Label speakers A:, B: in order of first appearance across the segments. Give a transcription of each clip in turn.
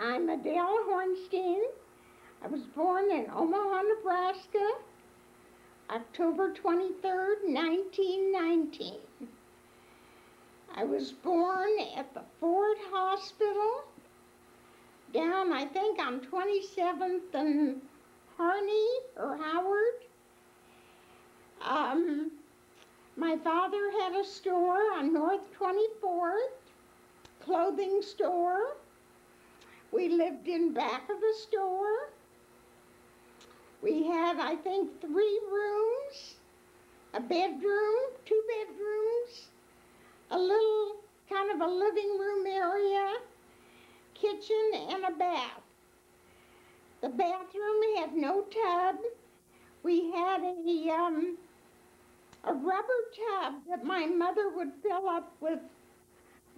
A: I'm Adele Hornstein. I was born in Omaha, Nebraska, October 23rd, 1919. I was born at the Ford Hospital down, I think, on 27th and Harney or Howard. My father had a store on North 24th, clothing store. We lived in back of the store. We had, I think, 3 rooms, a bedroom, 2 bedrooms, a little kind of a living room area, kitchen, and a bath. The bathroom had no tub. We had a rubber tub that my mother would fill up with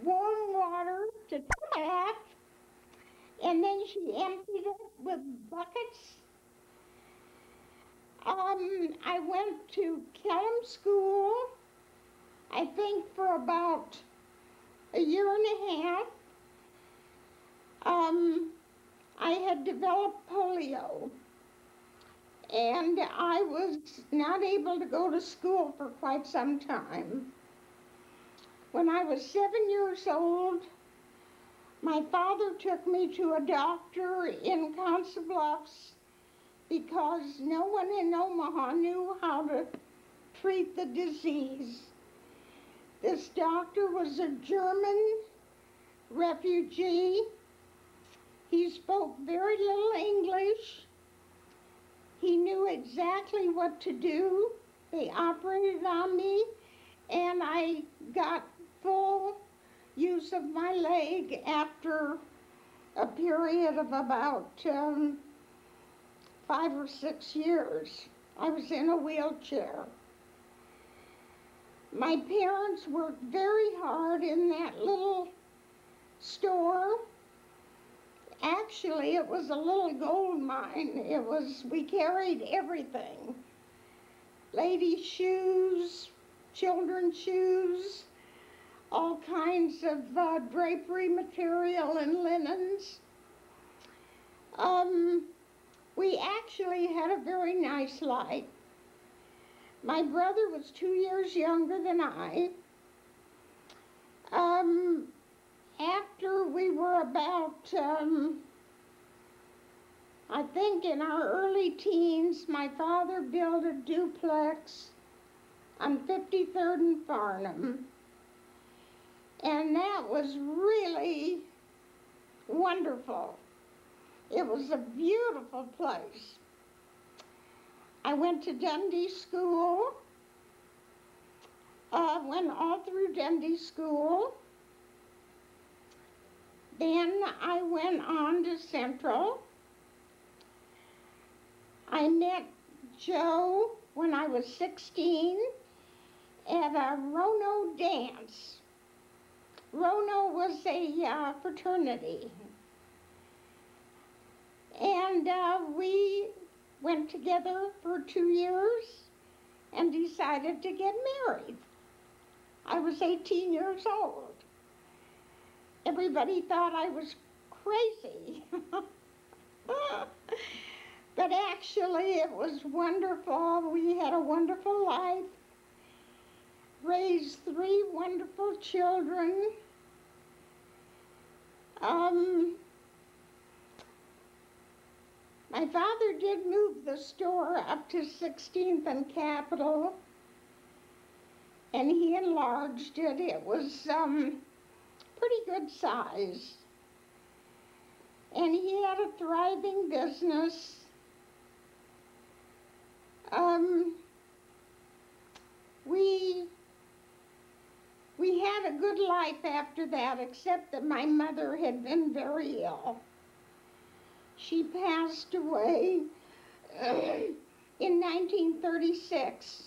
A: warm water to tap, and then she emptied it with buckets. I went to Kellum School, I think for about a year and a half. I had developed polio, and I was not able to go to school for quite some time. When I was 7 years old, my father took me to a doctor in Council Bluffs because no one in Omaha knew how to treat the disease. This doctor was a German refugee. He spoke very little English. He knew exactly what to do. They operated on me, and I got full use of my leg after a period of about 5 or 6 years. I was in a wheelchair. My parents worked very hard in that little store. Actually, it was a little gold mine. We carried everything. Ladies' shoes, children's shoes, all kinds of drapery material and linens. We actually had a very nice life. My brother was 2 years younger than I. After we were about, I think in our early teens, my father built a duplex on 53rd and Farnham. And that was really wonderful. It was a beautiful place. I went to Dundee School, went all through Dundee School. Then I went on to Central. I met Joe when I was 16 at a Rono dance. Rono was a fraternity. And we went together for 2 years and decided to get married. I was 18 years old. Everybody thought I was crazy. But actually it was wonderful. We had a wonderful life, raised 3 wonderful children. My father did move the store up to 16th and Capitol, and he enlarged it. It was pretty good size. And he had a thriving business. We had a good life after that, except that my mother had been very ill. She passed away in 1936.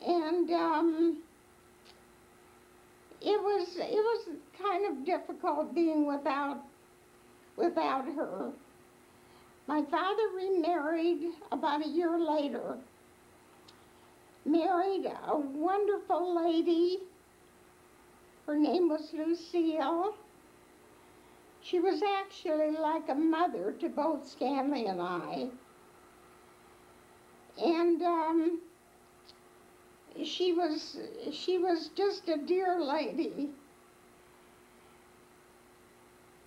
A: And it was kind of difficult being without her. My father remarried about a year later. Married a wonderful lady. Her name was Lucille. She was actually like a mother to both Stanley and I. And she was just a dear lady.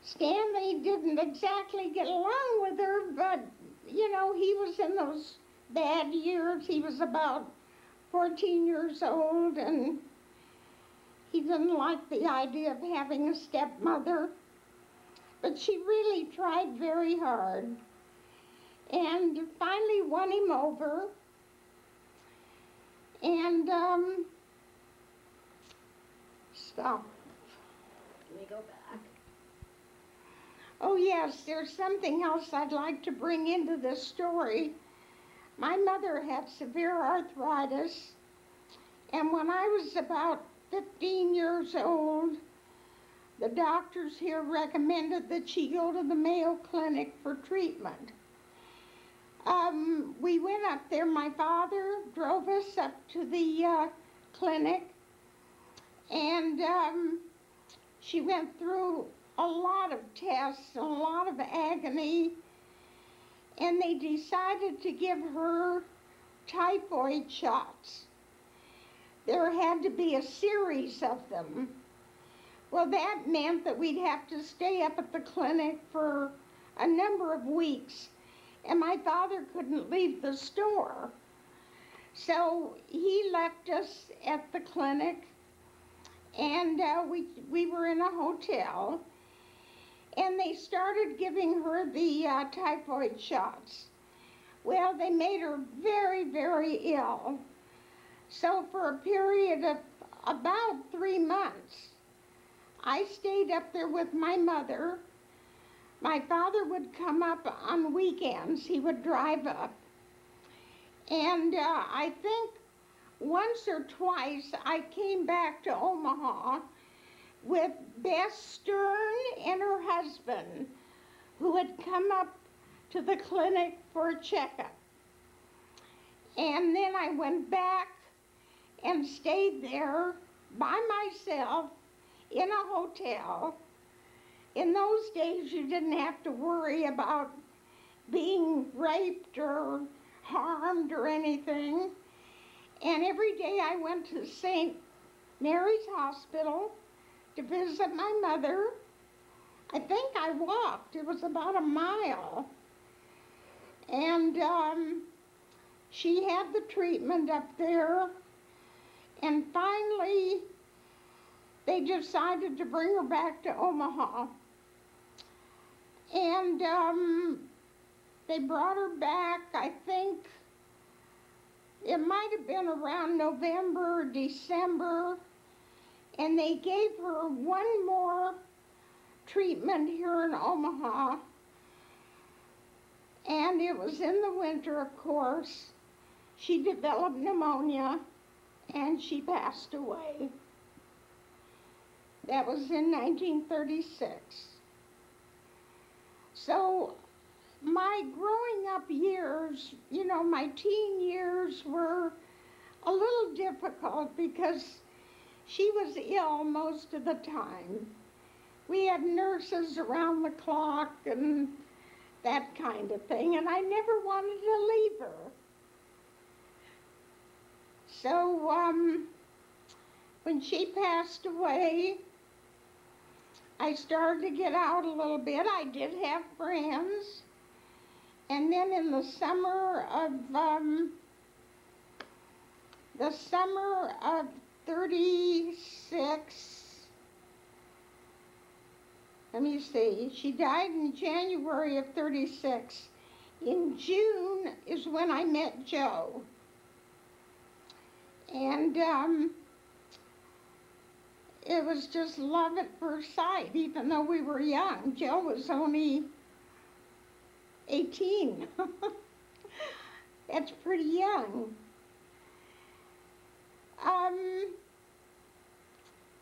A: Stanley didn't exactly get along with her, but you know, he was in those bad years. He was about 14 years old, and he didn't like the idea of having a stepmother. But she really tried very hard and finally won him over. And stop.
B: Let me go back.
A: Oh yes, there's something else I'd like to bring into this story. My mother had severe arthritis, and when I was about 15 years old, the doctors here recommended that she go to the Mayo Clinic for treatment. We went up there. My father drove us up to the clinic, and she went through a lot of tests, a lot of agony, and they decided to give her typhoid shots. There had to be a series of them. Well, that meant that we'd have to stay up at the clinic for a number of weeks, and my father couldn't leave the store. So he left us at the clinic, and we were in a hotel, and they started giving her the typhoid shots. Well, they made her very, very ill. So for a period of about 3 months, I stayed up there with my mother. My father would come up on weekends. He would drive up. And I think once or twice I came back to Omaha with Bess Stern and her husband, who had come up to the clinic for a checkup. And then I went back and stayed there by myself in a hotel. In those days, you didn't have to worry about being raped or harmed or anything. And every day I went to St. Mary's Hospital to visit my mother. I think I walked. It was about a mile. And she had the treatment up there. And finally, they decided to bring her back to Omaha. And they brought her back, I think it might have been around November or December, and they gave her one more treatment here in Omaha. And it was in the winter, of course. She developed pneumonia, and she passed away. That was in 1936. So my growing up years, you know, my teen years were a little difficult because she was ill most of the time. We had nurses around the clock and that kind of thing, and I never wanted to leave her. So when she passed away, I started to get out a little bit. I did have friends. And then in the summer of 36, let me see, she died in January of 36. In June is when I met Joe. And it was just love at first sight, even though we were young. Joe was only 18. That's pretty young.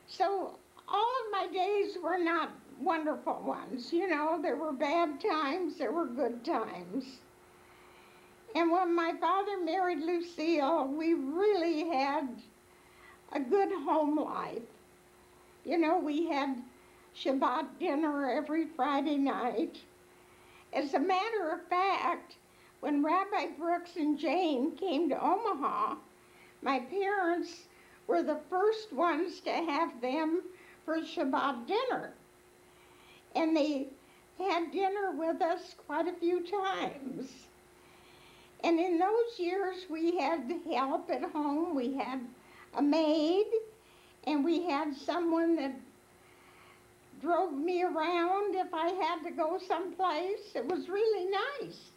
A: So all of my days were not wonderful ones. You know, there were bad times, there were good times. And when my father married Lucille, we really had a good home life. You know, we had Shabbat dinner every Friday night. As a matter of fact, when Rabbi Brooks and Jane came to Omaha, my parents were the first ones to have them for Shabbat dinner. And they had dinner with us quite a few times. And in those years, we had help at home. We had a maid, and we had someone that drove me around if I had to go someplace. It was really nice.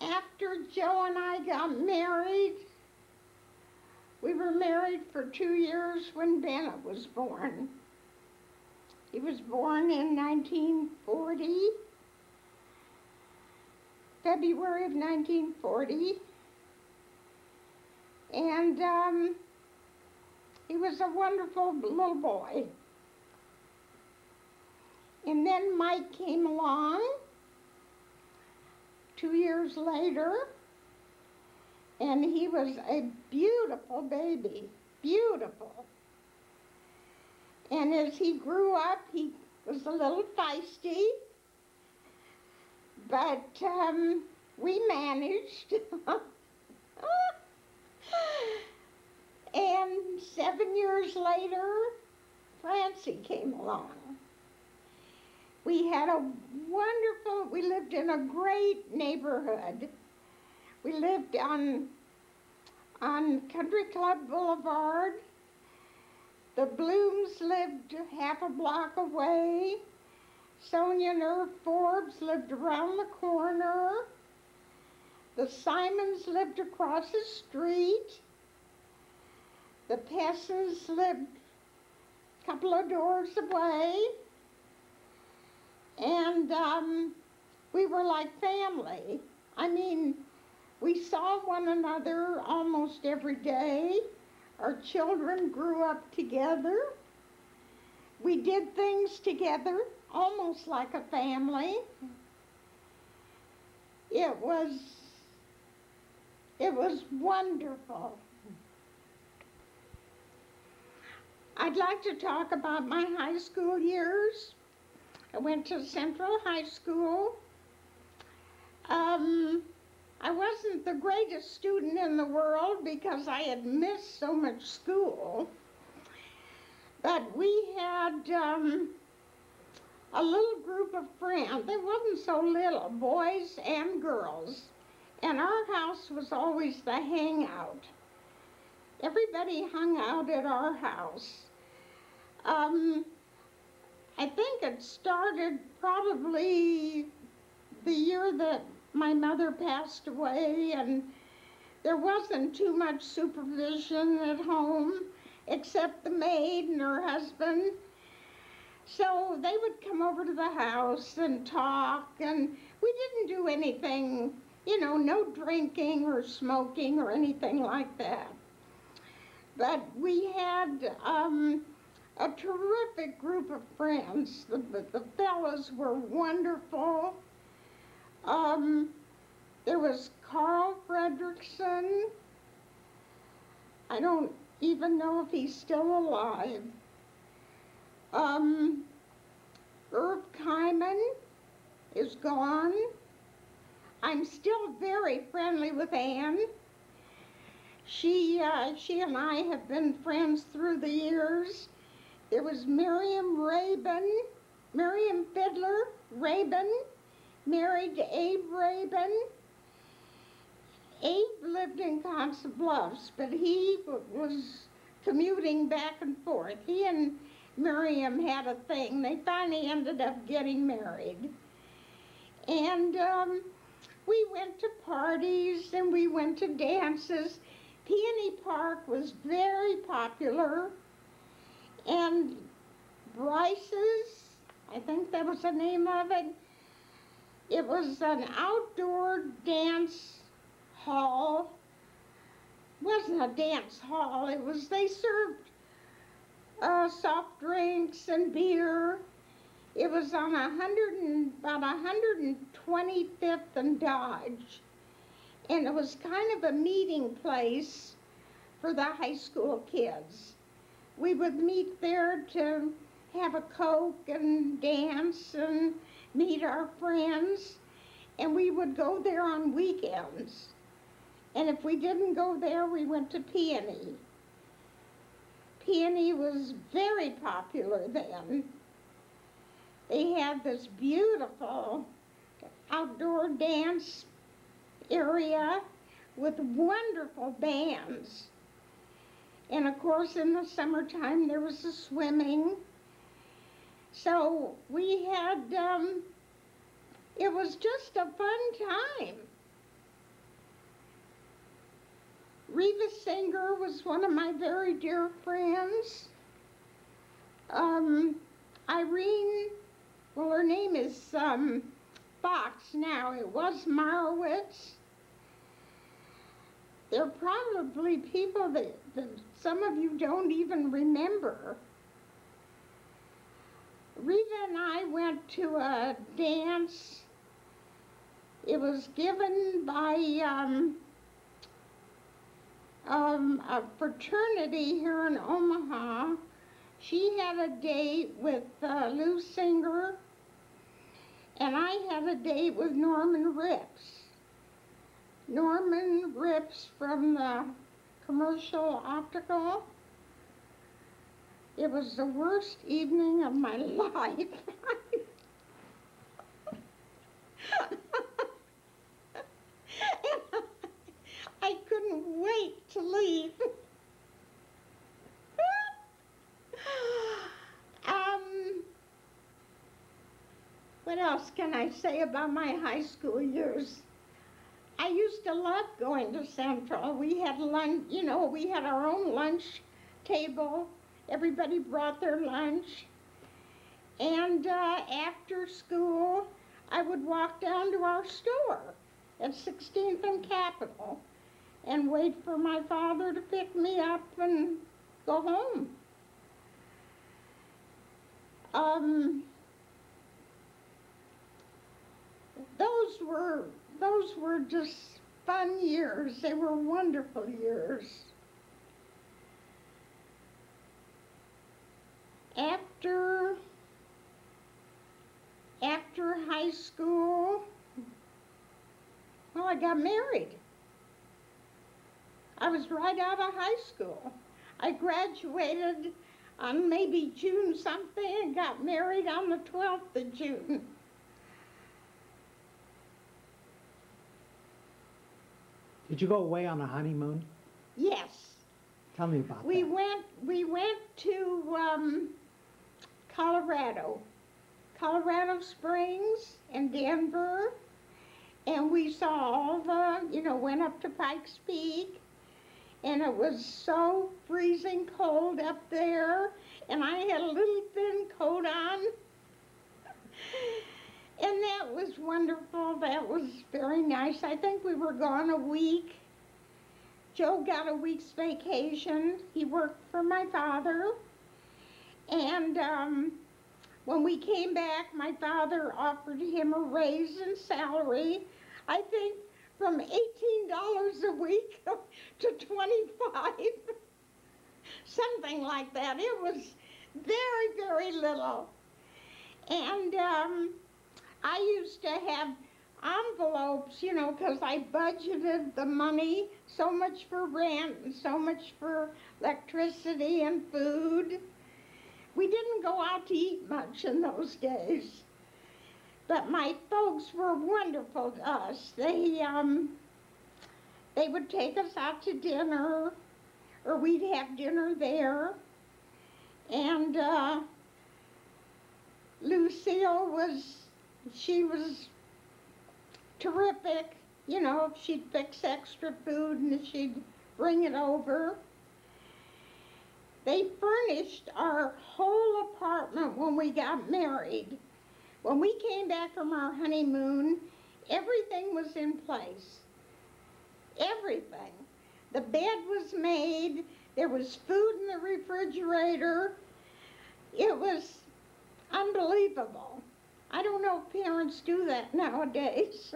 A: After Joe and I got married, we were married for 2 years when Bennett was born. He was born in 1940, February of 1940, and he was a wonderful little boy. And then Mike came along 2 years later, and he was a beautiful baby, beautiful. And as he grew up, he was a little feisty, but we managed. And 7 years later, Francie came along. We had a wonderful, we lived in a great neighborhood. We lived on Country Club Boulevard. The Blooms lived half a block away. Sonia and Irv Forbes lived around the corner. The Simons lived across the street. The Pessons lived a couple of doors away. And we were like family. I mean, we saw one another almost every day. Our children grew up together. We did things together, almost like a family. It was wonderful. I'd like to talk about my high school years. I went to Central High School. I wasn't the greatest student in the world because I had missed so much school. But we had a little group of friends. It wasn't so little, boys and girls. And our house was always the hangout. Everybody hung out at our house. I think it started probably the year that my mother passed away, and there wasn't too much supervision at home except the maid and her husband. So they would come over to the house and talk, and we didn't do anything, no drinking or smoking or anything like that. But we had a terrific group of friends. The fellows were wonderful. There was Carl Fredrickson. I don't even know if he's still alive. Irv Kyman is gone. I'm still very friendly with Ann. She and I have been friends through the years. There was Miriam Fiddler Rabin, married to Abe Rabin. Abe lived in Council Bluffs, but he was commuting back and forth. He and Miriam had a thing. They finally ended up getting married. And we went to parties and we went to dances. Peony Park was very popular. And Bryce's, I think that was the name of it. It was an outdoor dance hall. It wasn't a dance hall. They served soft drinks and beer. It was on about 125th and Dodge. And it was kind of a meeting place for the high school kids. We would meet there to have a Coke and dance and meet our friends, and we would go there on weekends. And if we didn't go there, we went to Peony. Peony was very popular then. They had this beautiful outdoor dance area with wonderful bands. And of course, in the summertime, there was the swimming. So we had, it was just a fun time. Reva Singer was one of my very dear friends. Irene, well, her name is Fox now. It was Marowitz. There are probably people that some of you don't even remember. Reva and I went to a dance. It was given by a fraternity here in Omaha. She had a date with Lou Singer, and I had a date with Norman Rips. Norman Rips from the Commercial Optical. It was the worst evening of my life. I couldn't wait to leave. What else can I say about my high school years? I used to love going to Central. We had lunch, we had our own lunch table. Everybody brought their lunch. And after school, I would walk down to our store at 16th and Capitol and wait for my father to pick me up and go home. Those were just fun years. They were wonderful years. After high school, well, I got married. I was right out of high school. I graduated on maybe June something and got married on the 12th of June.
C: Did you go away on a honeymoon?
A: Yes.
C: Tell me about
A: We
C: that.
A: we went to Colorado Springs and Denver, and we saw all went up to Pikes Peak, and it was so freezing cold up there, and I had a little thin coat on. And that was wonderful. That was very nice. I think we were gone a week. Joe got a week's vacation. He worked for my father. And when we came back, my father offered him a raise in salary, I think from $18 a week to $25. Something like that. It was very, very little. And I used to have envelopes, because I budgeted the money, so much for rent and so much for electricity and food. We didn't go out to eat much in those days. But my folks were wonderful to us. They would take us out to dinner, or we'd have dinner there. And Lucille was terrific. She'd fix extra food and she'd bring it over. They furnished our whole apartment when we got married. When we came back from our honeymoon, everything was in place. Everything. The bed was made. There was food in the refrigerator. It was unbelievable. I don't know if parents do that nowadays.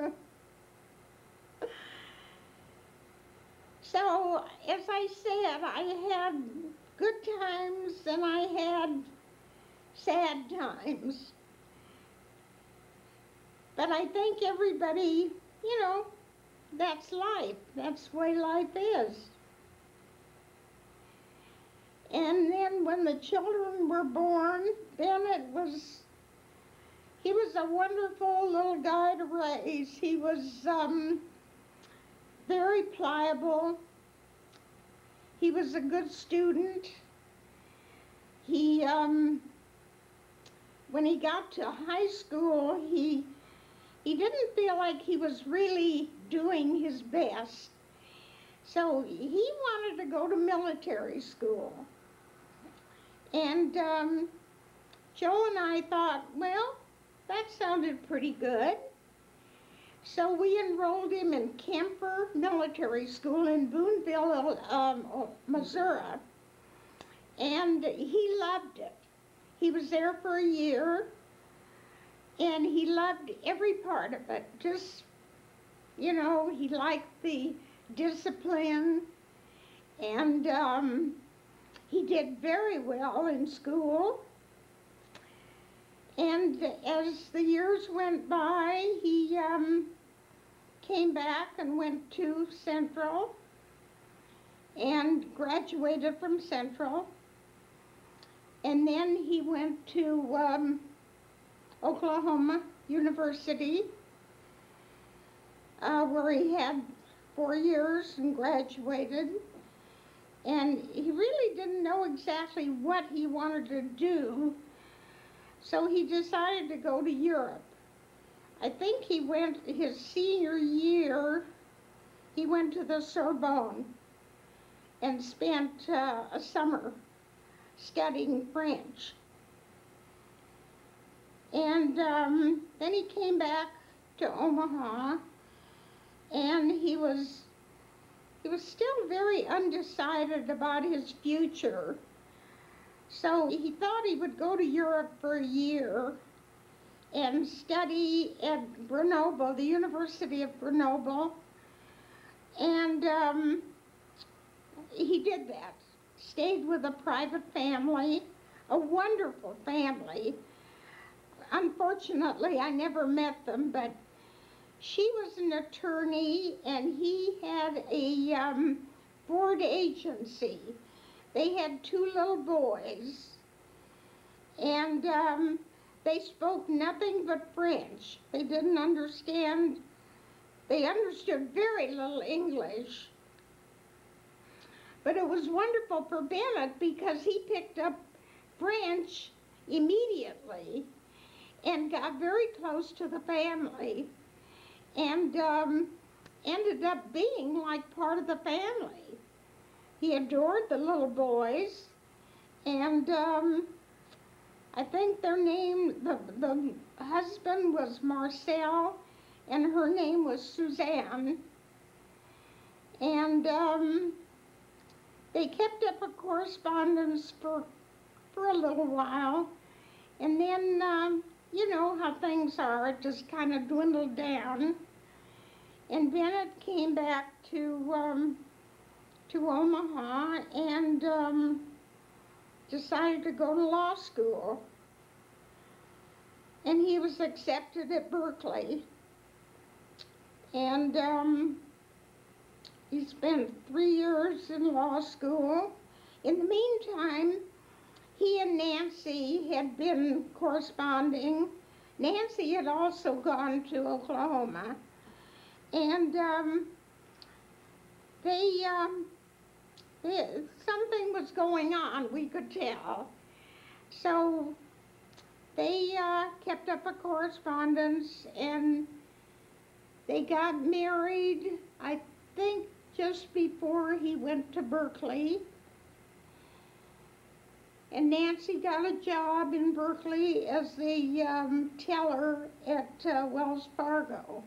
A: So, as I said, I had good times and I had sad times. But I think everybody, you know, that's life. That's the way life is. And then when the children were born, then he was a wonderful little guy to raise. He was very pliable. He was a good student. He, when he got to high school, he didn't feel like he was really doing his best. So he wanted to go to military school. And Joe and I thought, well, that sounded pretty good. So we enrolled him in Kemper Military School in Boonville, Missouri. And he loved it. He was there for a year, and he loved every part of it. Just, you know, he liked the discipline, and he did very well in school. And as the years went by, he came back and went to Central and graduated from Central. And then he went to Oklahoma University, where he had 4 years and graduated. And he really didn't know exactly what he wanted to do, so he decided to go to Europe. I think he went his senior year, he went to the Sorbonne and spent a summer studying French. And then he came back to Omaha, and he was still very undecided about his future. So he thought he would go to Europe for a year and study at Grenoble, the University of Grenoble. And he did that. Stayed with a private family, a wonderful family. Unfortunately, I never met them, but she was an attorney, and he had a board agency. They had 2 little boys, and they spoke nothing but French. They didn't understand, they understood very little English. But it was wonderful for Bennett because he picked up French immediately and got very close to the family, and ended up being like part of the family. He adored the little boys, and I think their name, the husband was Marcel, and her name was Suzanne. And they kept up a correspondence for a little while, and then you know how things are, it just kind of dwindled down. And Bennett came back to Omaha and decided to go to law school. And he was accepted at Berkeley. And he spent 3 years in law school. In the meantime, he and Nancy had been corresponding. Nancy had also gone to Oklahoma. And something was going on, we could tell. So they kept up a correspondence, and they got married, I think, just before he went to Berkeley. And Nancy got a job in Berkeley as the teller at Wells Fargo.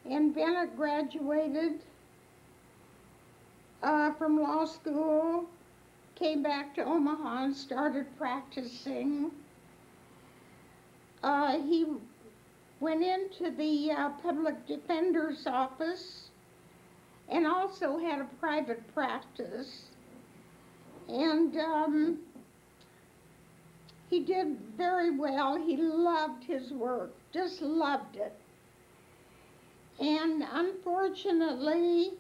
A: And Bennett graduated from law school, came back to Omaha and started practicing. He went into the public defender's office and also had a private practice. And he did very well. He loved his work, just loved it. And unfortunately,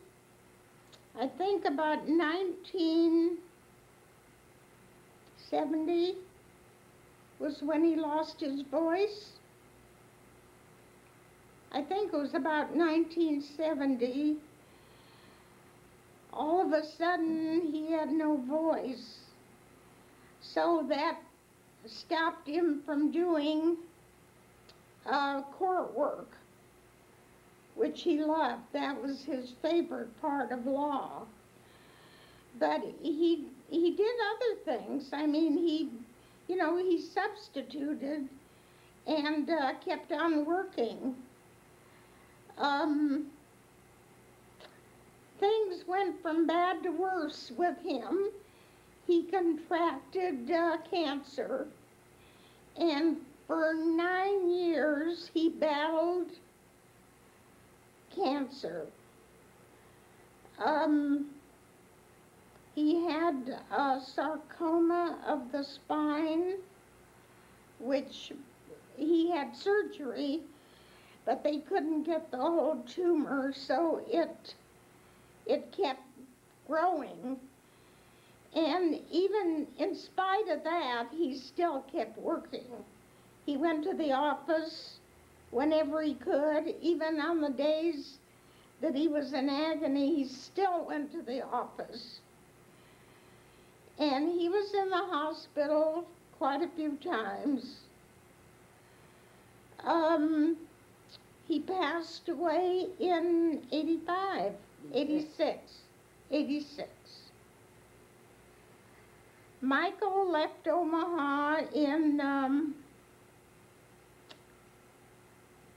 A: I think about 1970 was when he lost his voice. I think it was about 1970. All of a sudden, he had no voice. So that stopped him from doing court work, which he loved. That was his favorite part of law. But he did other things. I mean, he substituted and kept on working. Things went from bad to worse with him. He contracted cancer, and for 9 years he battled cancer. He had a sarcoma of the spine, which he had surgery, but they couldn't get the whole tumor, so it kept growing. And even in spite of that, he still kept working. He went to the office whenever he could, even on the days that he was in agony, he still went to the office. And he was in the hospital quite a few times. He passed away in 86. Michael left Omaha in,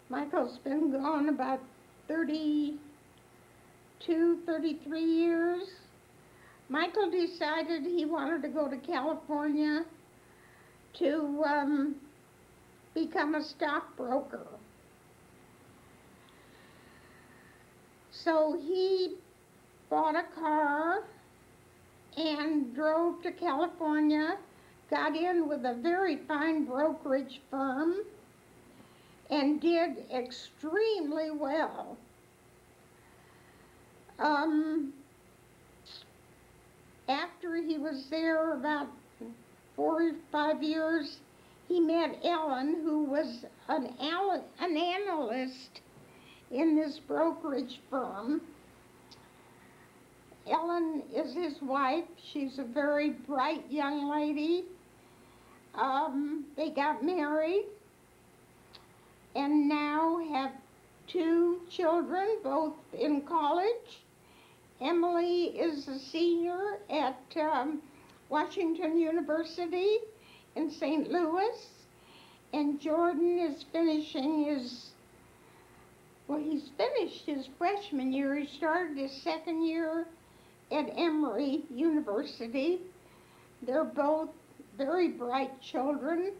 A: Michael's been gone about 32, 33 years. Michael decided he wanted to go to California to become a stockbroker. So he bought a car and drove to California, got in with a very fine brokerage firm, and did extremely well. After he was there about 4 or 5 years, he met Ellen, who was an analyst in this brokerage firm. Ellen is his wife. She's a very bright young lady. They got married and now have 2 children, both in college. Emily is a senior at Washington University in St. Louis, and Jordan is finishing he's finished his freshman year. He started his second year at Emory University. They're both very bright children.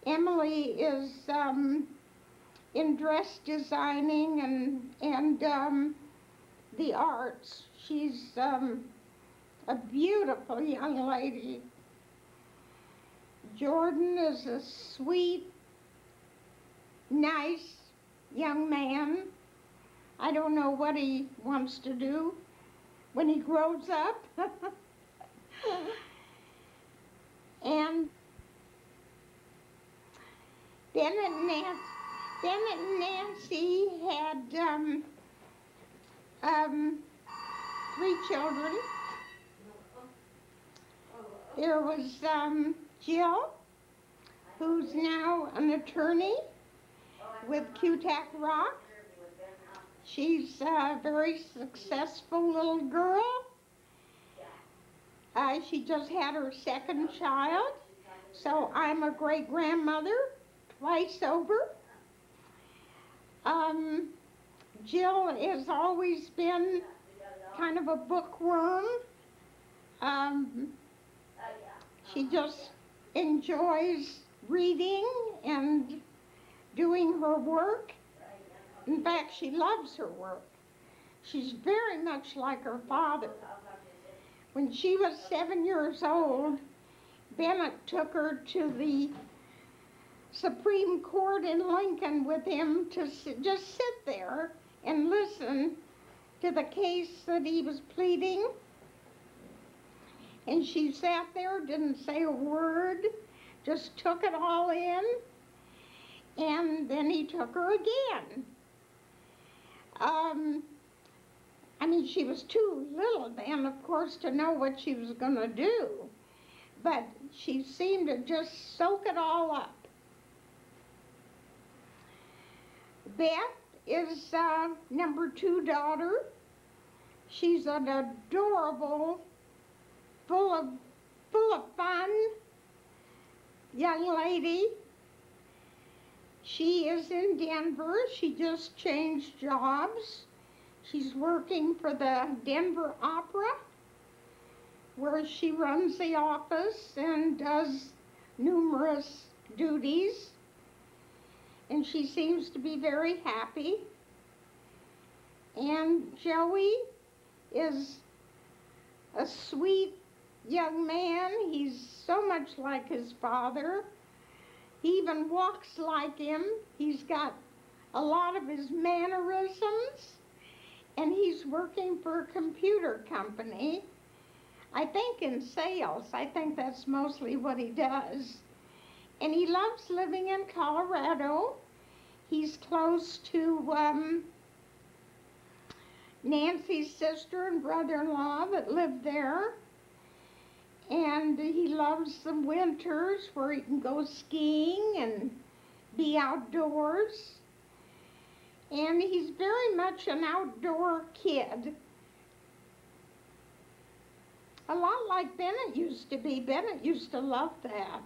A: Emily is in dress designing and the arts. She's a beautiful young lady. Jordan is a sweet, nice young man. I don't know what he wants to do when he grows up. And Bennett and Nancy had 3 children. There was Jill, who's now an attorney with QTAC Rock. She's a very successful little girl. She just had her second child, so I'm a great-grandmother, twice over. Jill has always been kind of a bookworm. She just enjoys reading and doing her work. In fact, she loves her work. She's very much like her father. When she was 7 years old, Bennett took her to the Supreme Court in Lincoln with him to just sit there and listen to the case that he was pleading. And she sat there, didn't say a word, just took it all in. And then he took her again. She was too little then, of course, to know what she was going to do. But she seemed to just soak it all up. Beth is number 2 daughter. She's an adorable, full of fun young lady. She is in Denver. She just changed jobs. She's working for the Denver Opera, where she runs the office and does numerous duties. And she seems to be very happy. And Joey is a sweet young man. He's so much like his father. He even walks like him. He's got a lot of his mannerisms. And he's working for a computer company. I think in sales. I think that's mostly what he does. And he loves living in Colorado. He's close to Nancy's sister and brother-in-law that live there. And he loves the winters where he can go skiing and be outdoors. And he's very much an outdoor kid. A lot like Bennett used to be. Bennett used to love that.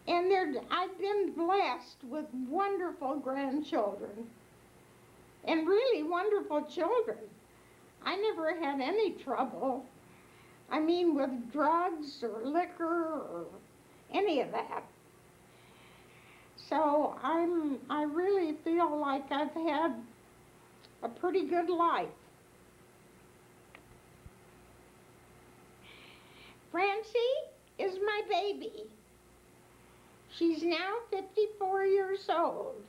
A: And I've been blessed with wonderful grandchildren. And really wonderful children. I never had any trouble. With drugs or liquor or any of that. So I really feel like I've had a pretty good life. Francie is my baby. She's now 54 years old.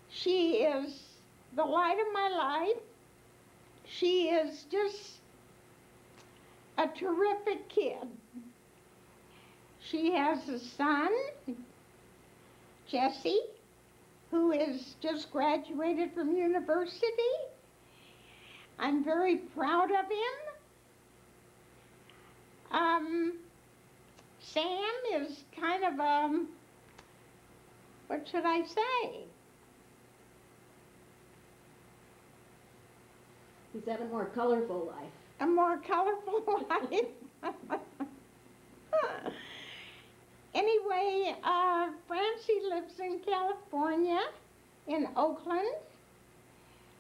A: She is the light of my life. She is just a terrific kid. She has a son, Jesse, who is just graduated from university. I'm very proud of him. Sam is kind of what should I say?
B: He's had a more colorful life.
A: A more colorful life. Anyway, Francie lives in California, in Oakland.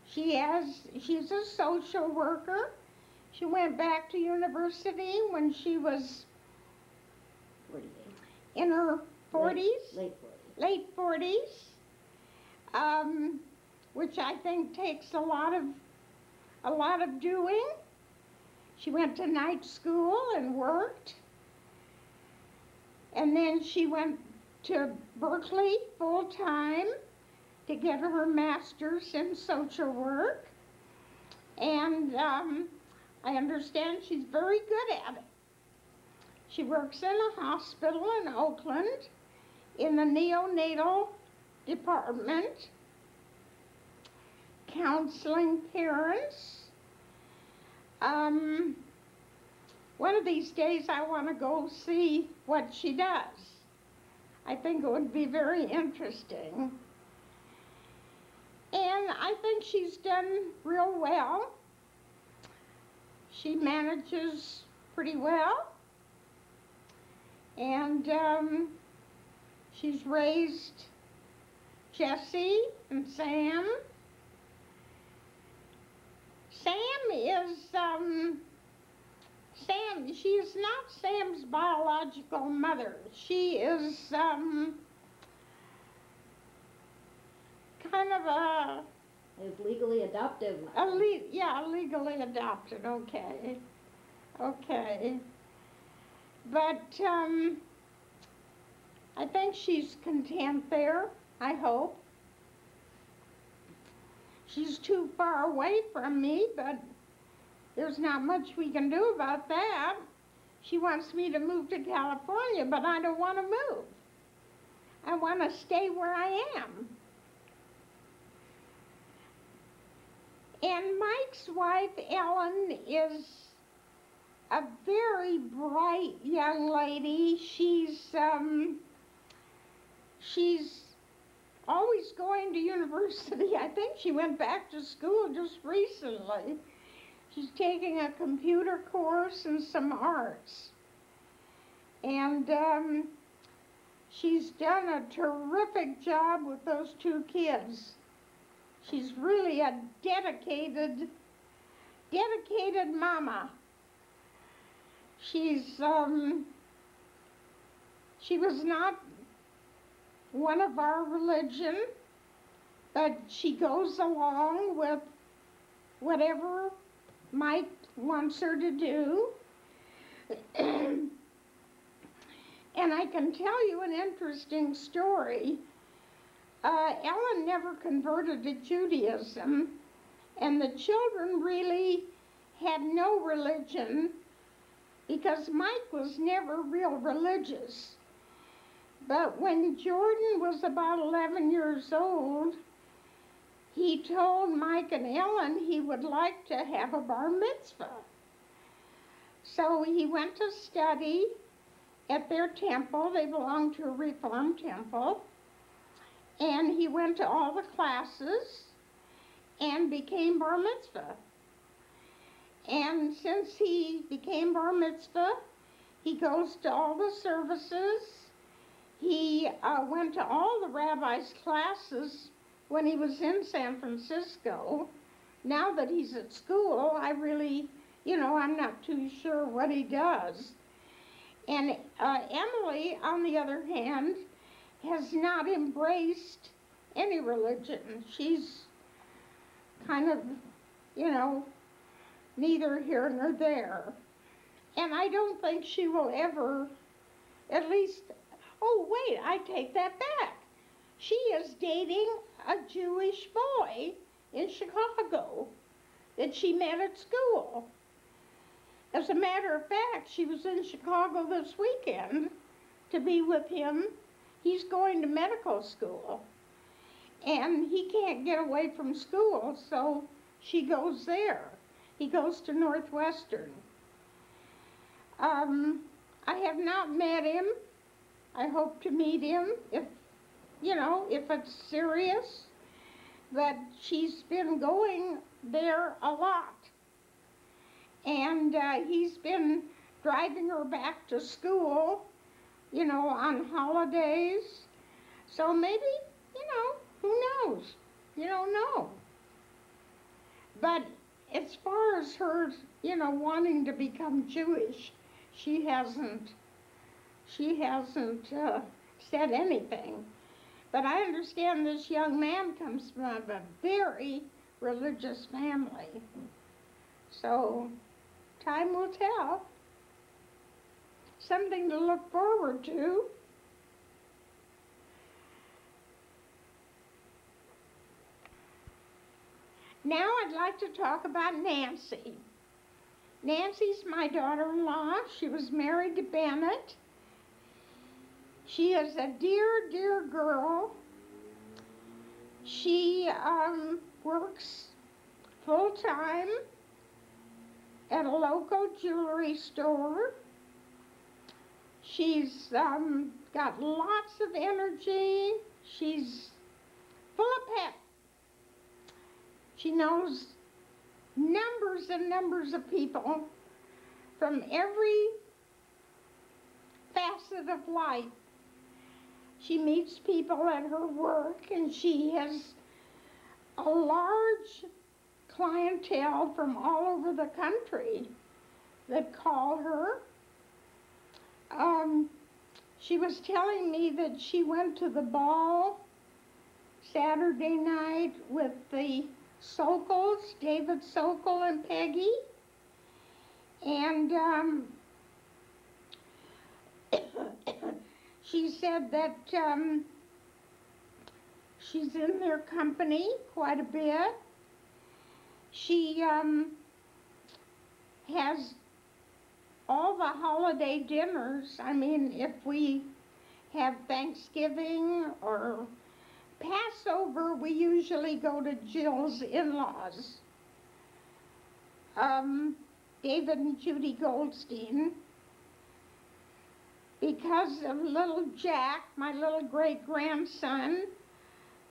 A: She's a social worker. She went back to university when she was
B: 48.
A: in her 40s.
B: Late 40s.
A: Late 40s. Which I think takes a lot of doing. She went to night school and worked. And then she went to Berkeley full time to get her master's in social work. And I understand she's very good at it. She works in a hospital in Oakland in the neonatal department, counseling parents. One of these days I want to go see what she does. I think it would be very interesting. And I think she's done real well. She manages pretty well. And she's raised Jesse and Sam. She is not Sam's biological mother. She is kind of
B: His legally adoptive mother.
A: Yeah, legally adopted, okay. Okay. But, I think she's content there, I hope. She's too far away from me, but there's not much we can do about that. She wants me to move to California, but I don't want to move. I want to stay where I am. And Mike's wife, Ellen, is a very bright young lady. She's always going to university. I think she went back to school just recently. She's taking a computer course and some arts. And she's done a terrific job with those two kids. She's really a dedicated mama. She was not one of our religion, but she goes along with whatever Mike wants her to do. And I can tell you an interesting story. Ellen never converted to Judaism, and the children really had no religion because Mike was never real religious. But when Jordan was about 11 years old, he told Mike and Ellen he would like to have a bar mitzvah. So he went to study at their temple. They belonged to a Reformed temple. And he went to all the classes and became bar mitzvah. And since he became bar mitzvah, he goes to all the services. He went to all the rabbis' classes when he was in San Francisco. Now that he's at school, I really, I'm not too sure what he does. And Emily, on the other hand, has not embraced any religion. She's kind of, neither here nor there. And I don't think she will ever, at least, oh wait, I take that back. She is dating a Jewish boy in Chicago that she met at school. As a matter of fact, she was in Chicago this weekend to be with him. He's going to medical school, and he can't get away from school, so she goes there. He goes to Northwestern. I have not met him. I hope to meet him if it's serious. But she's been going there a lot, and he's been driving her back to school, on holidays. So maybe, who knows? You don't know. But as far as her, wanting to become Jewish, she hasn't said anything. But I understand this young man comes from a very religious family. So time will tell. Something to look forward to. Now I'd like to talk about Nancy. Nancy's my daughter-in-law. She was married to Bennett. She is a dear, dear girl. She works full-time at a local jewelry store. She's got lots of energy. She's full of pep. She knows numbers and numbers of people from every facet of life. She meets people at her work, and she has a large clientele from all over the country that call her. She was telling me that she went to the ball Saturday night with the Sokol, David Sokol and Peggy. And she said that she's in their company quite a bit. She has all the holiday dinners. I mean, if we have Thanksgiving or Passover, we usually go to Jill's in-laws. David and Judy Goldstein. Because of little Jack, my little great-grandson,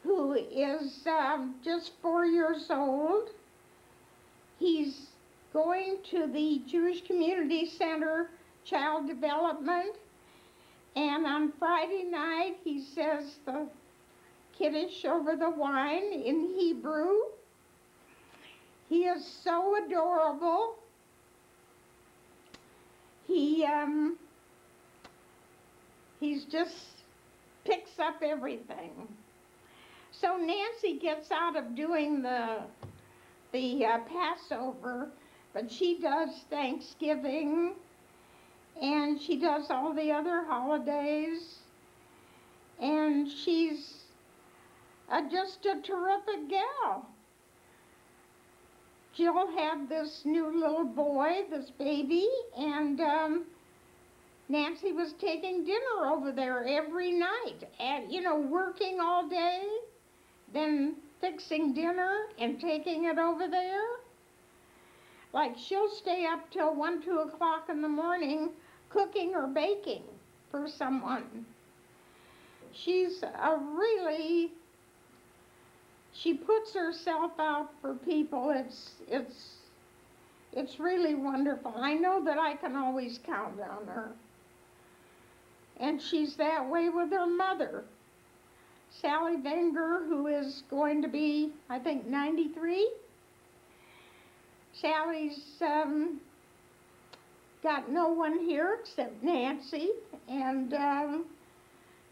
A: who is just 4 years old. He's going to the Jewish Community Center Child Development, and on Friday night he says the Kiddush over the wine in Hebrew. He is so adorable. He's just picks up everything. So Nancy gets out of doing the Passover, but she does Thanksgiving, and she does all the other holidays, and she's just a terrific gal. Jill had this new little boy, this baby, and Nancy was taking dinner over there every night, and working all day, then fixing dinner and taking it over there. Like, she'll stay up till 1, 2 o'clock in the morning cooking or baking for someone. She's she puts herself out for people. It's really wonderful. I know that I can always count on her. And she's that way with her mother, Sally Wenger, who is going to be, I think, 93. Sally's got no one here except Nancy, and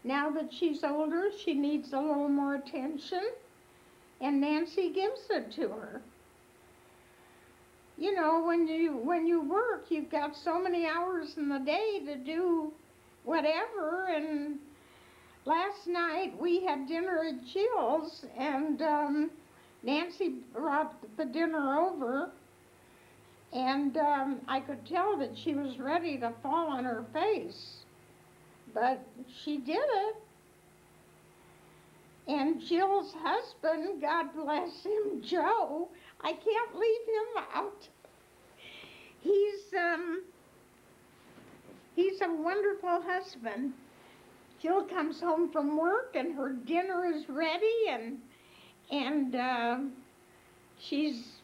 A: now that she's older, she needs a little more attention, and Nancy gives it to her. When you work, you've got so many hours in the day to do whatever, and last night we had dinner at Jill's, and Nancy brought the dinner over, and I could tell that she was ready to fall on her face, but she did it. And Jill's husband, God bless him, Joe, I can't leave him out. He's a wonderful husband. Jill comes home from work and her dinner is ready, and she's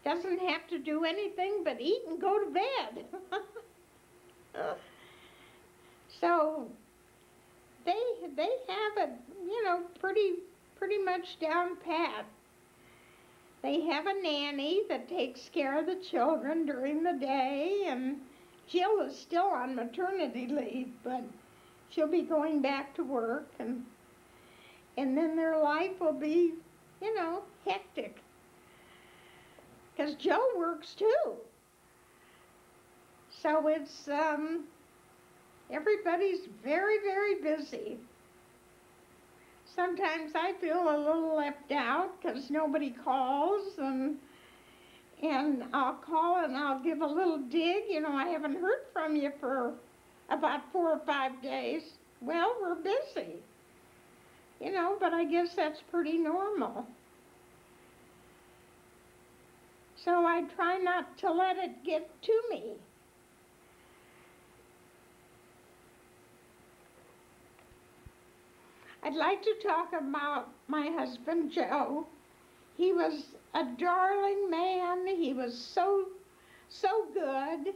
A: doesn't have to do anything but eat and go to bed. So they have it, pretty much down pat. They have a nanny that takes care of the children during the day, and Jill is still on maternity leave, but she'll be going back to work, and then their life will be, hectic. Because Joe works too. So it's, everybody's very, very busy. Sometimes I feel a little left out because nobody calls, and I'll call and I'll give a little dig. I haven't heard from you for about 4 or 5 days. Well, we're busy. But I guess that's pretty normal. So I try not to let it get to me. I'd like to talk about my husband, Joe. He was a darling man. He was so good.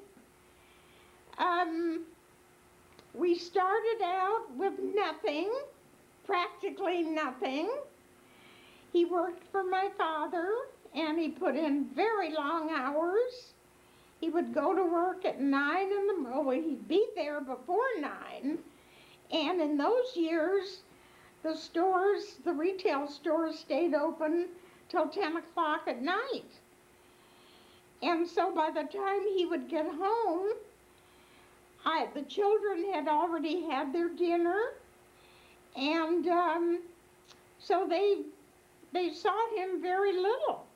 A: We started out with nothing, practically nothing. He worked for my father, and he put in very long hours. He would go to work at 9 in the morning. He'd be there before 9. And in those years, the retail stores stayed open till 10 o'clock at night. And so by the time he would get home, the children had already had their dinner, and so they saw him very little.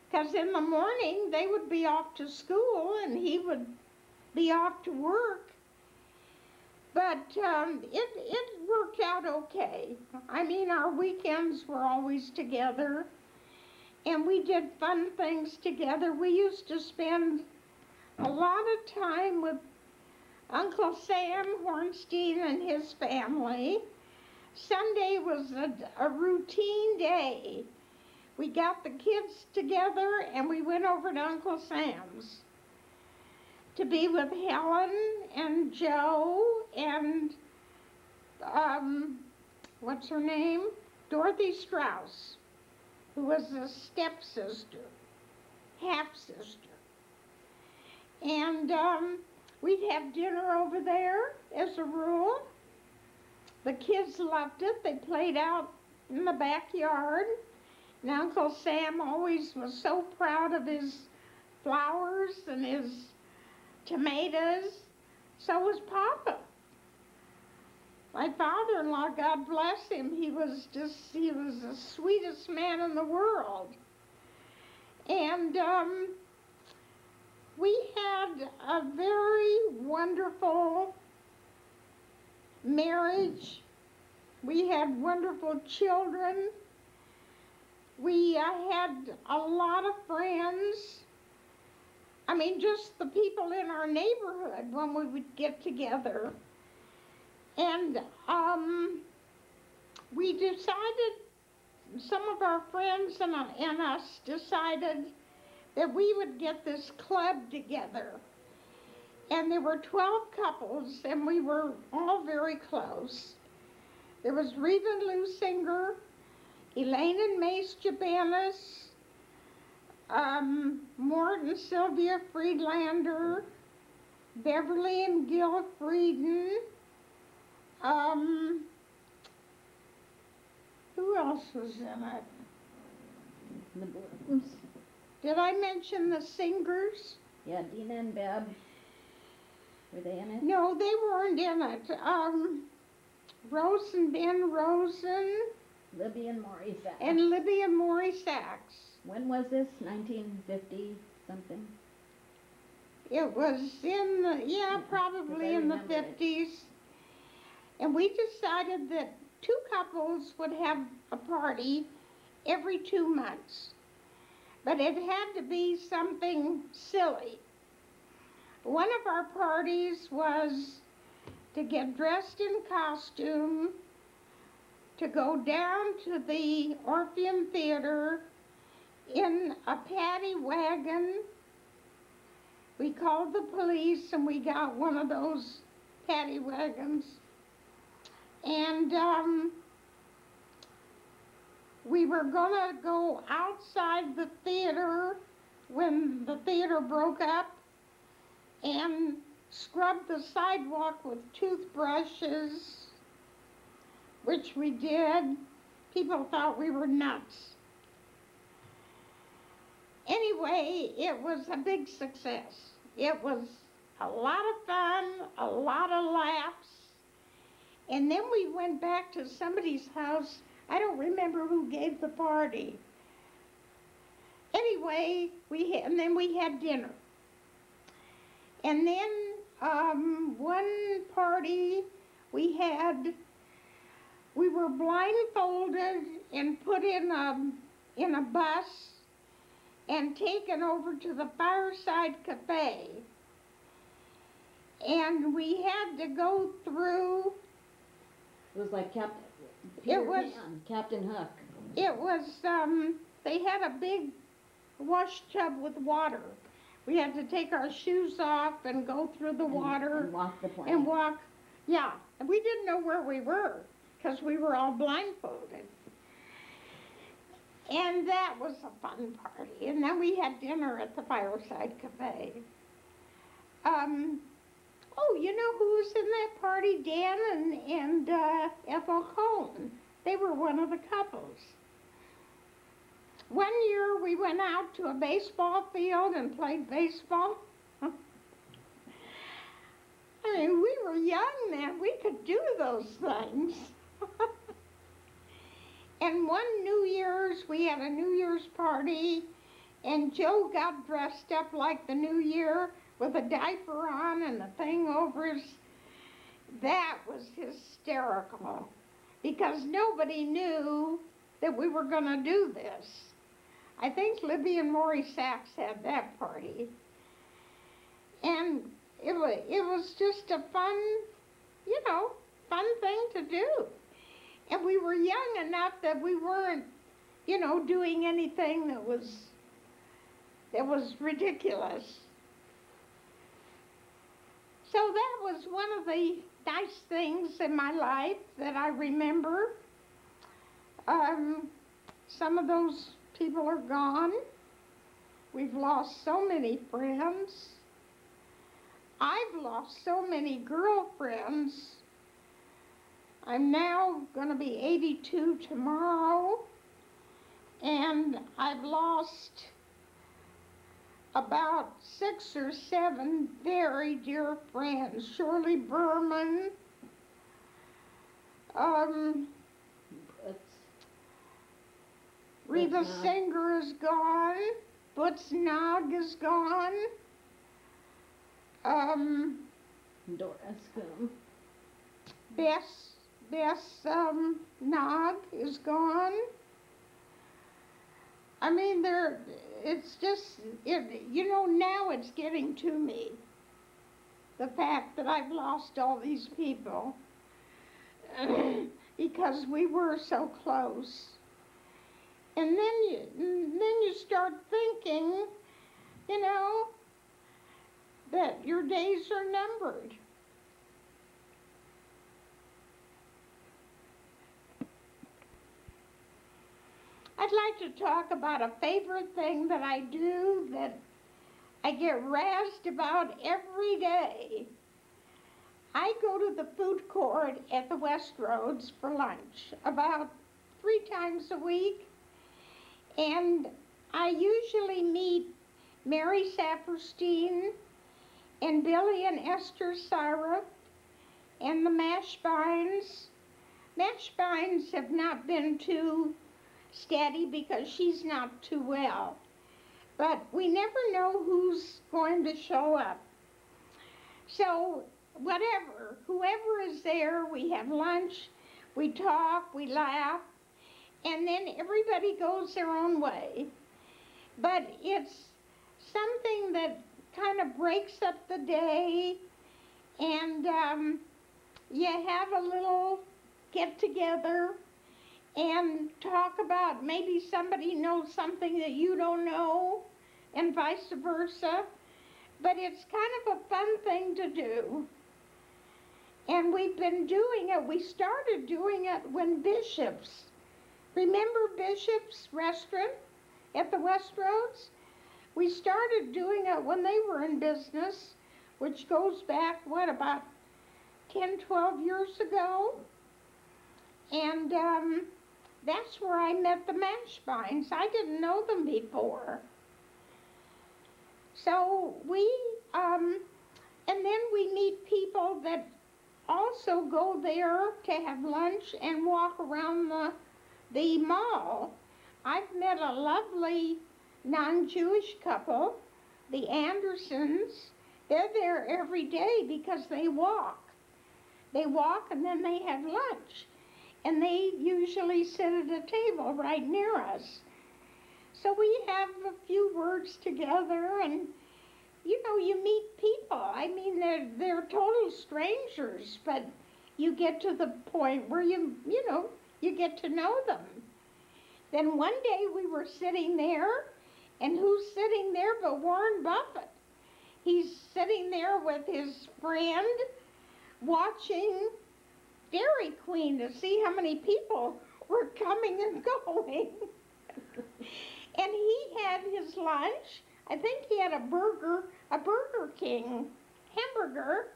A: Because in the morning they would be off to school and he would be off to work. But it worked out okay. I mean, our weekends were always together, and we did fun things together. We used to spend a lot of time with Uncle Sam Hornstein and his family. Sunday was a routine day. We got the kids together and we went over to Uncle Sam's to be with Helen and Joe and, what's her name? Dorothy Strauss, who was a stepsister, half-sister. And we'd have dinner over there as a rule. The kids loved it. They played out in the backyard. And Uncle Sam always was so proud of his flowers and his tomatoes. So was Papa. My father-in-law, God bless him, he was the sweetest man in the world. And we had a very wonderful marriage. We had wonderful children. We had a lot of friends. I mean, just the people in our neighborhood when we would get together. And we decided, some of our friends and us decided that we would get this club together. And there were 12 couples, and we were all very close. There was Rita Lusinger, Elaine and Mace Jabanis, Mort and Sylvia Friedlander, Beverly and Gil Frieden, who else was in it?
B: The Blooms.
A: Did I mention the singers?
B: Yeah, Dina and Beb. Were they in it?
A: No, they weren't in it. Rose and Ben Rosen.
B: Libby and Maury Sachs.
A: And Libby and Maury Sachs.
B: When was this? 1950 something?
A: It was in the, probably in the 50s. And we decided that 2 couples would have a party every 2 months. But it had to be something silly. One of our parties was to get dressed in costume, to go down to the Orpheum Theater in a paddy wagon. We called the police and we got one of those paddy wagons. And we were gonna go outside the theater when the theater broke up and scrub the sidewalk with toothbrushes, which we did. People thought we were nuts. Anyway, it was a big success. It was a lot of fun, a lot of laughs. And then we went back to somebody's house. I don't remember who gave the party. Anyway, and then we had dinner. And then one party we were blindfolded and put in a bus and taken over to the Fireside Cafe. And we had to go through.
B: It was like Captain Hook.
A: It was, they had a big wash tub with water. We had to take our shoes off and go through the water.
B: And walk the plank.
A: And walk, yeah. And we didn't know where we were because we were all blindfolded. And that was a fun party. And then we had dinner at the Fireside Cafe. Oh, you know who was in that party? Dan and Ethel Cohen. They were one of the couples. One year we went out to a baseball field and played baseball. I mean, we were young then. We could do those things. And one New Year's, we had a New Year's party, and Joe got dressed up like the New Year with a diaper on and the thing over his. That was hysterical because nobody knew that we were going to do this. I think Libby and Maury Sachs had that party. And it was just a fun thing to do. And we were young enough that we weren't, doing anything that was ridiculous. So that was one of the nice things in my life that I remember. Some of those people are gone. We've lost so many friends. I've lost so many girlfriends. I'm now going to be 82 tomorrow, and I've lost about 6 or 7 very dear friends. Shirley Berman, Reva Singer is gone. Butz Nog is gone.
B: Doris Coombe.
A: Bess Nog is gone. I mean, it's just, now it's getting to me. The fact that I've lost all these people because we were so close. And then you start thinking, that your days are numbered. I'd like to talk about a favorite thing that I do that I get razzed about every day. I go to the food court at the Westroads for lunch about 3 times a week, and I usually meet Mary Saperstein and Billy and Esther Syrup and the Mashbines. Mashbines have not been too steady because she's not too well. But we never know who's going to show up. So whoever is there, we have lunch, we talk, we laugh, and then everybody goes their own way. But it's something that kind of breaks up the day, and you have a little get together and talk about maybe somebody knows something that you don't know and vice versa. But it's kind of a fun thing to do. And we've been doing it. We started doing it when Bishop's, remember Bishop's restaurant at the Westroads? We started doing it when they were in business, which goes back, about 10, 12 years ago. And that's where I met the Mashbines. I didn't know them before. So and then we meet people that also go there to have lunch and walk around the mall. I've met a lovely non-Jewish couple, the Andersons. They're there every day because they walk. They walk and then they have lunch. And they usually sit at a table right near us. So we have a few words together, and you meet people. I mean, they're total strangers, but you get to the point where you get to know them. Then one day we were sitting there, and who's sitting there but Warren Buffett? He's sitting there with his friend watching Dairy Queen to see how many people were coming and going. And he had his lunch. I think he had a Burger King hamburger,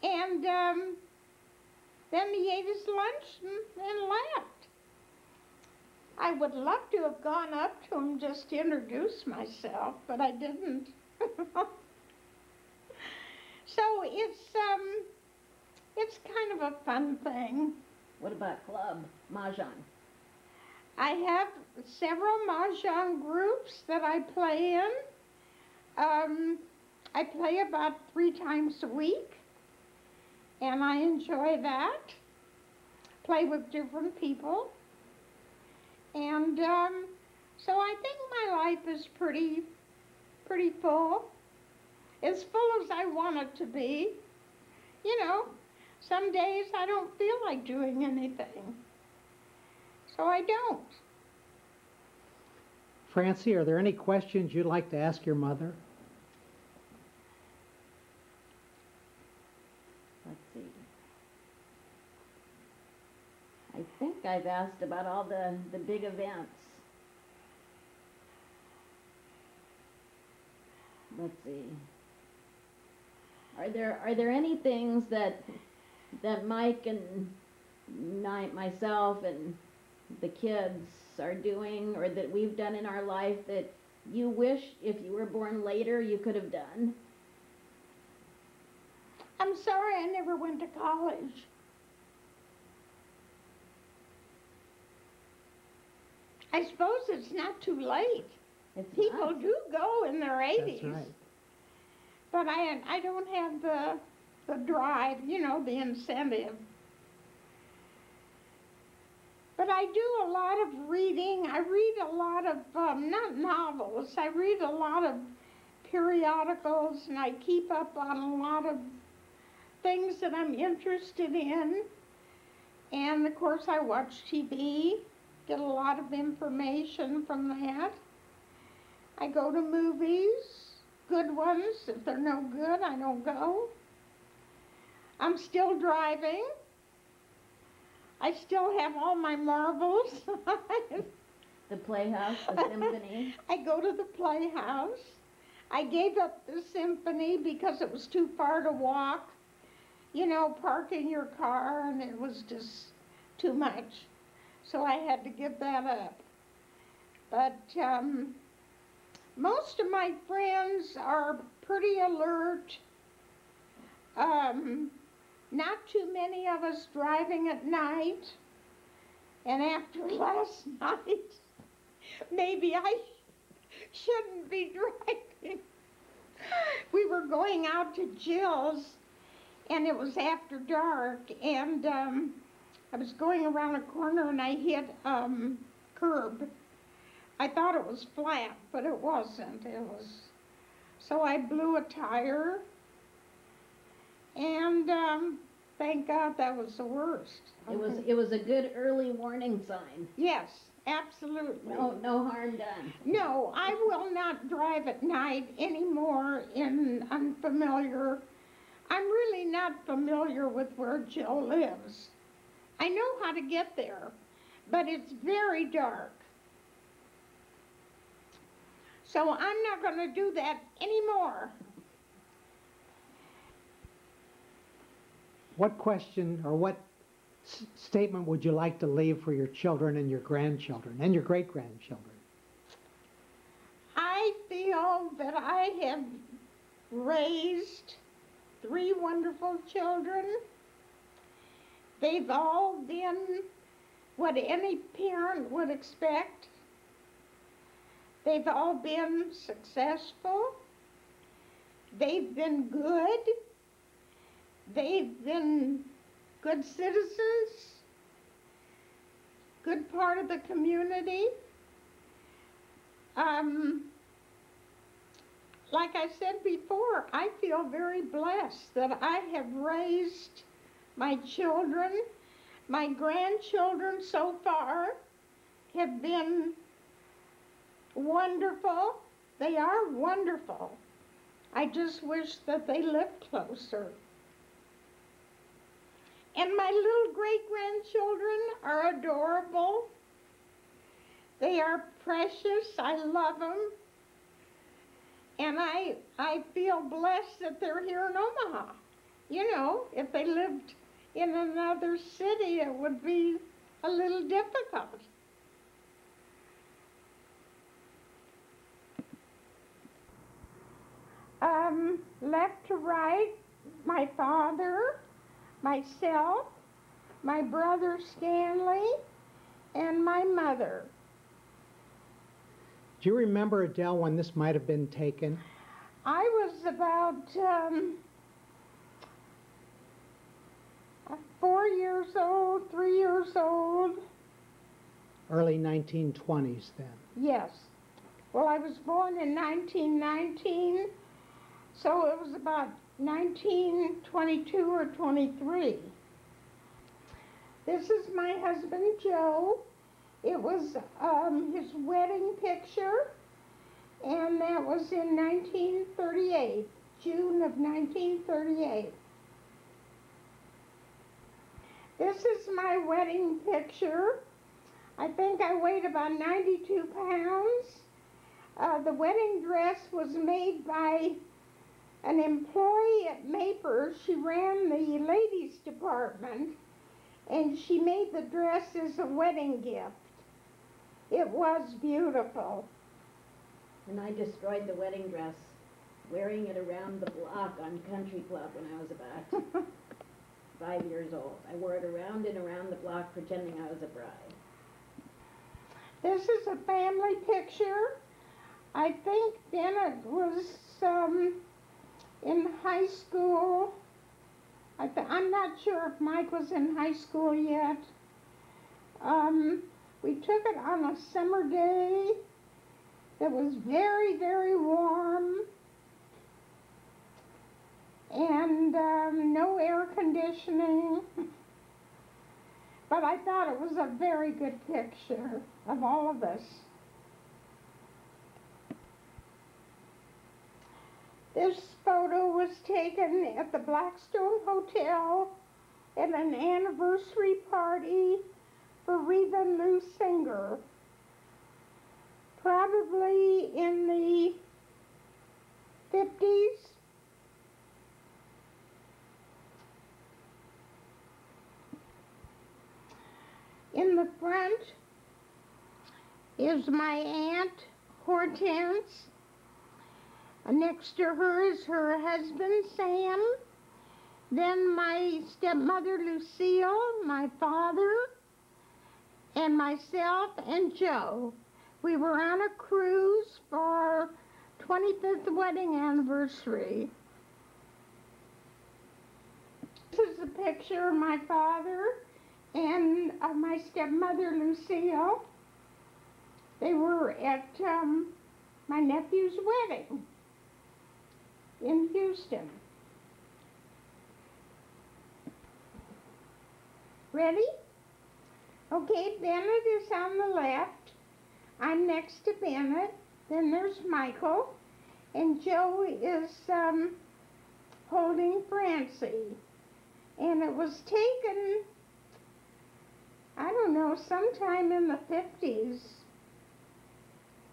A: and then he ate his lunch and left. I would love to have gone up to him just to introduce myself, but I didn't. So it's kind of a fun thing.
B: What about club, mahjong?
A: I have several mahjong groups that I play in. I play about 3 times a week, and I enjoy that. Play with different people. And so I think my life is pretty full. As full as I want it to be. You know, some days I don't feel like doing anything. So I don't.
C: Francie, are there any questions you'd like to ask your mother?
B: Let's see. I think I've asked about all the big events. Let's see. Are there any things that Mike and myself and the kids are doing, or that we've done in our life, that you wish if you were born later you could have done?
A: I'm sorry I never went to college. I suppose it's not too late.
B: It's
A: People
B: not.
A: do go in their 80s.
C: That's right.
A: But I don't have the drive, the incentive. But I do a lot of reading. I read a lot of, not novels, I read a lot of periodicals, and I keep up on a lot of things that I'm interested in. And of course I watch TV, get a lot of information from that. I go to movies, good ones. If they're no good, I don't go. I'm still driving. I still have all my marbles.
B: The Playhouse, the Symphony.
A: I go to the Playhouse. I gave up the Symphony because it was too far to walk. Parking your car, and it was just too much. So I had to give that up. But most of my friends are pretty alert. Not too many of us driving at night. And after last night, maybe I shouldn't be driving. We were going out to Jill's, and it was after dark, and I was going around a corner and I hit curb. I thought it was flat, but it wasn't. So I blew a tire, and thank God that was the worst.
B: It was a good early warning sign.
A: Yes, absolutely.
B: No harm done.
A: No, I will not drive at night anymore in unfamiliar. I'm really not familiar with where Jill lives. I know how to get there, but it's very dark. So I'm not going to do that anymore.
C: What question or what statement would you like to leave for your children and your grandchildren and your great-grandchildren?
A: I feel that I have raised 3 wonderful children. They've all been what any parent would expect. They've all been successful. They've been good. They've been good citizens, good part of the community. Like I said before, I feel very blessed that I have raised my children. My grandchildren so far have been wonderful. They are wonderful. I just wish that they lived closer. And my little great-grandchildren are adorable. They are precious. I love them. And I feel blessed that they're here in Omaha. If they lived in another city, it would be a little difficult. Left to right, my father, myself, my brother Stanley, and my mother.
C: Do you remember, Adele, when this might have been taken?
A: I was about 4 years old, 3 years old.
C: Early 1920s then.
A: Yes. Well, I was born in 1919, so it was about 1922 or 23. This is my husband, Joe. It was his wedding picture, and that was in 1938, June of 1938. This is my wedding picture. I think I weighed about 92 pounds. The wedding dress was made by an employee at Maper. She ran the ladies department, and she made the dress as a wedding gift. It was beautiful.
B: And I destroyed the wedding dress, wearing it around the block on Country Club when I was about 5 years old. I wore it around and around the block pretending I was a bride.
A: This is a family picture. I think Bennett was in high school. I'm not sure if Mike was in high school yet. We took it on a summer day. It was very, very warm, and no air conditioning. But I thought it was a very good picture of all of us. This photo was taken at the Blackstone Hotel at an anniversary party for Reba Lou Singer, probably in the 50s. In the front is my aunt Hortense. Next to her is her husband Sam. Then my stepmother Lucille, my father, and myself and Joe. We were on a cruise for our 25th wedding anniversary. This is a picture of my father and my stepmother Lucille. They were at my nephew's wedding in Houston. Ready? Okay, Bennett is on the left. I'm next to Bennett. Then there's Michael. And Joe is holding Francie. And it was taken, I don't know, sometime in the 50s.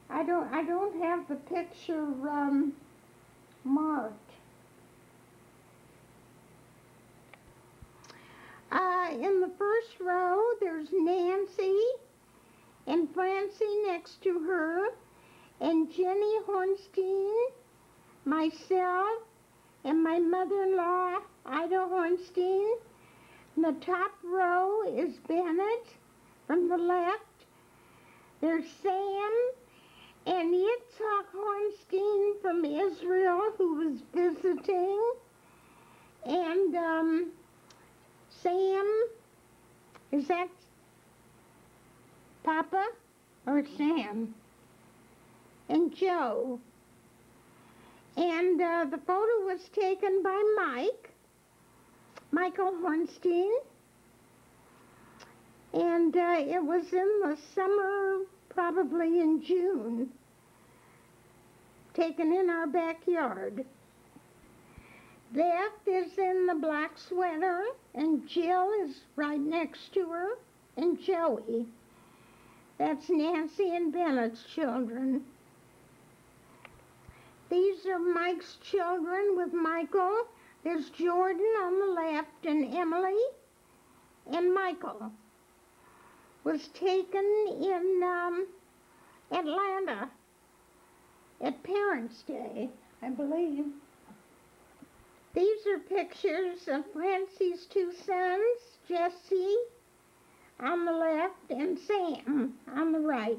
A: I don't have the picture marked. In the first row, there's Nancy and Francie next to her, and Jenny Hornstein, myself, and my mother-in-law, Ida Hornstein. In the top row is Bennett from the left. There's Sam and Yitzhak Hornstein from Israel, who was visiting. And Sam, is that Papa or Sam? And Joe. And the photo was taken by Michael Hornstein. And it was in the summer, probably in June, taken in our backyard. Beth is in the black sweater, and Jill is right next to her, and Joey. That's Nancy and Bennett's children. These are Mike's children with Michael. There's Jordan on the left, and Emily, and Michael. Was taken in Atlanta at Parents' Day. I believe. These are pictures of Francie's two sons, Jesse on the left and Sam on the right.